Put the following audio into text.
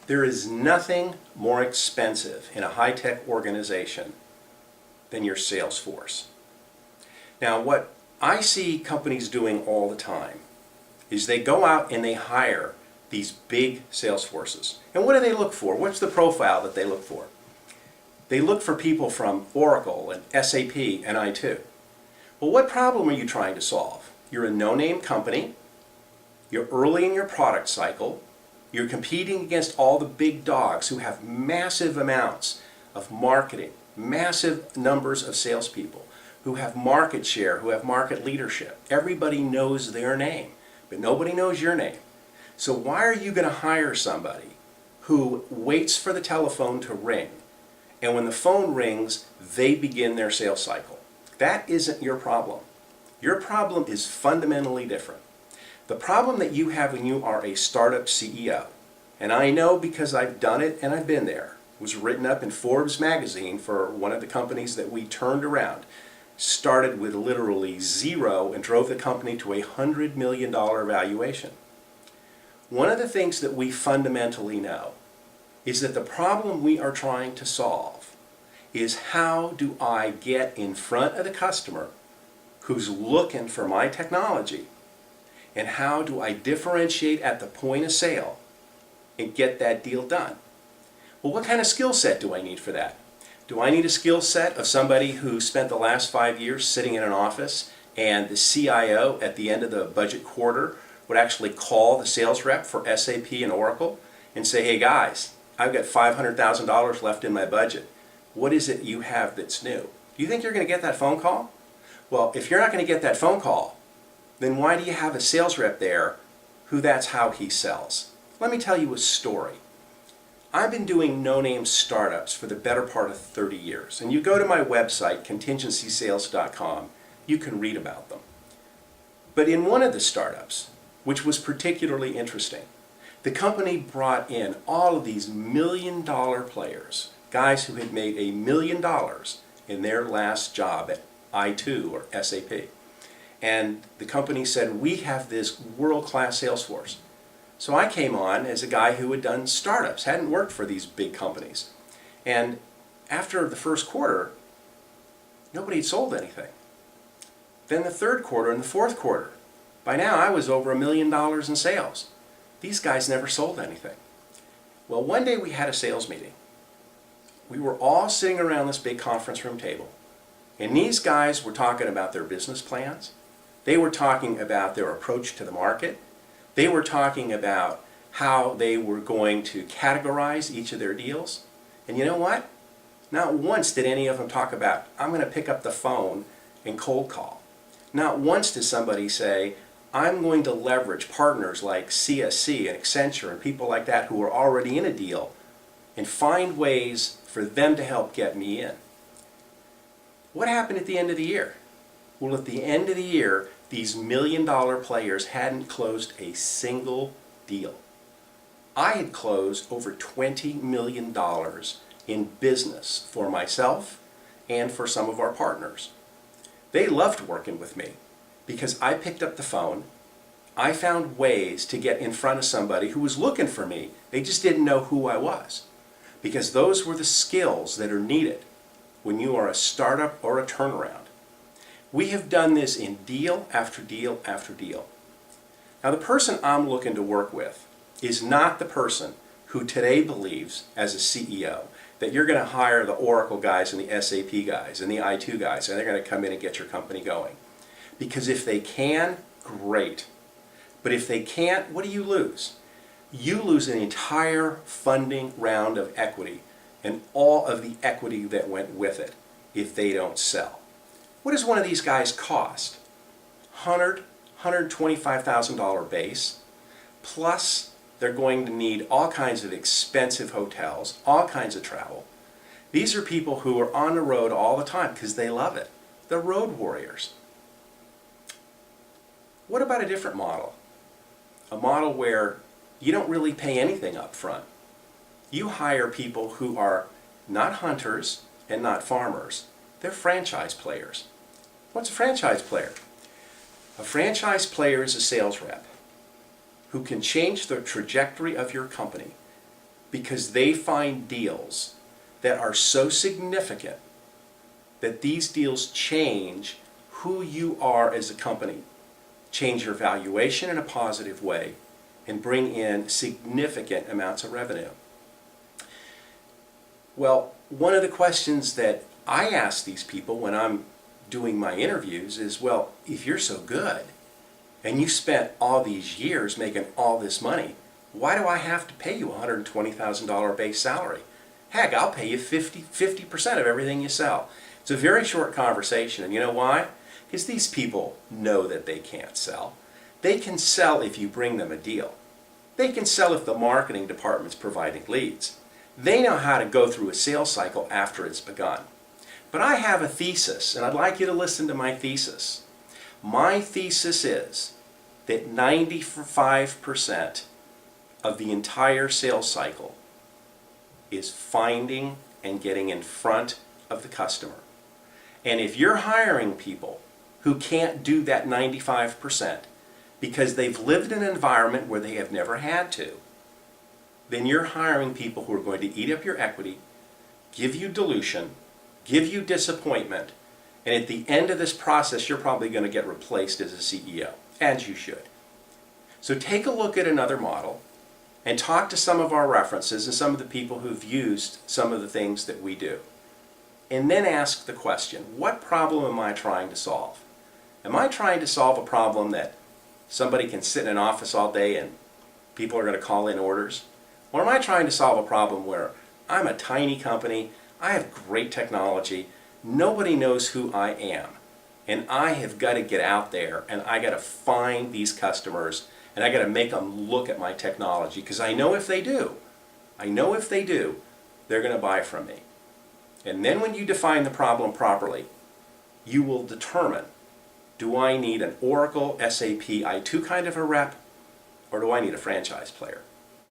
There is nothing more expensive in a high-tech organization than your sales force. Now, what I see companies doing all the time is they go out and they hire these big sales forces. And what do they look for? What's the profile that they look for? They look for people from Oracle and SAP and I2. Well, what problem are you trying to solve? You're a no-name company. You're early in your product cycle. You're competing against all the big dogs who have massive amounts of marketing, massive numbers of salespeople, who have market share, who have market leadership. Everybody knows their name, but nobody knows your name. So why are you going to hire somebody who waits for the telephone to ring, and when the phone rings, they begin their sales cycle? That isn't your problem. Your problem is fundamentally different. The problem that you have when you are a startup CEO, and I know because I've done it and I've been there, was written up in Forbes magazine for one of the companies that we turned around, started with literally zero and drove the company to a $100 million valuation. One of the things that we fundamentally know is that the problem we are trying to solve is, how do I get in front of the customer who's looking for my technology, and how do I differentiate at the point of sale and get that deal done? Well, what kind of skill set do I need for that? Do I need a skill set of somebody who spent the last 5 years sitting in an office, and the CIO at the end of the budget quarter would actually call the sales rep for SAP and Oracle and say, hey guys, I've got $500,000 left in my budget. What is it you have that's new? Do you think you're going to get that phone call? Well, if you're not going to get that phone call, then why do you have a sales rep there who that's how he sells? Let me tell you a story. I've been doing no-name startups for the better part of 30 years. And you go to my website, contingencysales.com, you can read about them. But in one of the startups, which was particularly interesting, the company brought in all of these million-dollar players, guys who had made $1 million in their last job at I2 or SAP. And the company said, we have this world-class sales force. So I came on as a guy who had done startups, hadn't worked for these big companies. And after the first quarter, nobody had sold anything. Then the third quarter and the fourth quarter. By now I was over $1 million in sales. These guys never sold anything. Well, one day we had a sales meeting. We were all sitting around this big conference room table, and these guys were talking about their business plans. They were talking about their approach to the market. They were talking about how they were going to categorize each of their deals. And you know what? Not once did any of them talk about, I'm going to pick up the phone and cold call. Not once did somebody say, I'm going to leverage partners like CSC and Accenture and people like that who are already in a deal and find ways for them to help get me in. What happened at the end of the year? Well, at the end of the year, these million-dollar players hadn't closed a single deal. I had closed over $20 million in business for myself and for some of our partners. They loved working with me because I picked up the phone. I found ways to get in front of somebody who was looking for me. They just didn't know who I was, because those were the skills that are needed when you are a startup or a turnaround. We have done this in deal after deal after deal. Now, the person I'm looking to work with is not the person who today believes, as a CEO, that you're going to hire the Oracle guys and the SAP guys and the I2 guys, and they're going to come in and get your company going. Because if they can, great. But if they can't, what do you lose? You lose an entire funding round of equity and all of the equity that went with it if they don't sell. What does one of these guys cost? $125,000 base, plus they're going to need all kinds of expensive hotels, all kinds of travel. These are people who are on the road all the time because they love it. They're road warriors. What about a different model? A model where you don't really pay anything up front. You hire people who are not hunters and not farmers. They're franchise players. What's a franchise player? A franchise player is a sales rep who can change the trajectory of your company because they find deals that are so significant that these deals change who you are as a company, change your valuation in a positive way, and bring in significant amounts of revenue. Well, one of the questions that I ask these people when I'm doing my interviews is, well, if you're so good and you spent all these years making all this money, why do I have to pay you a $120,000 base salary? Heck, I'll pay you 50% of everything you sell. It's a very short conversation, and you know why? Because these people know that they can't sell. They can sell if you bring them a deal. They can sell if the marketing department's providing leads. They know how to go through a sales cycle after it's begun. But I have a thesis, and I'd like you to listen to my thesis. My thesis is that 95% of the entire sales cycle is finding and getting in front of the customer. And if you're hiring people who can't do that 95% because they've lived in an environment where they have never had to, then you're hiring people who are going to eat up your equity, give you dilution, give you disappointment, and at the end of this process, you're probably going to get replaced as a CEO, as you should. So take a look at another model and talk to some of our references and some of the people who've used some of the things that we do. And then ask the question, what problem am I trying to solve? Am I trying to solve a problem that somebody can sit in an office all day and people are going to call in orders? Or am I trying to solve a problem where I'm a tiny company, I have great technology, nobody knows who I am, and I have got to get out there and I got to find these customers and I got to make them look at my technology, because I know if they do, they're going to buy from me. And then when you define the problem properly, you will determine, do I need an Oracle, SAP, I2 kind of a rep, or do I need a franchise player?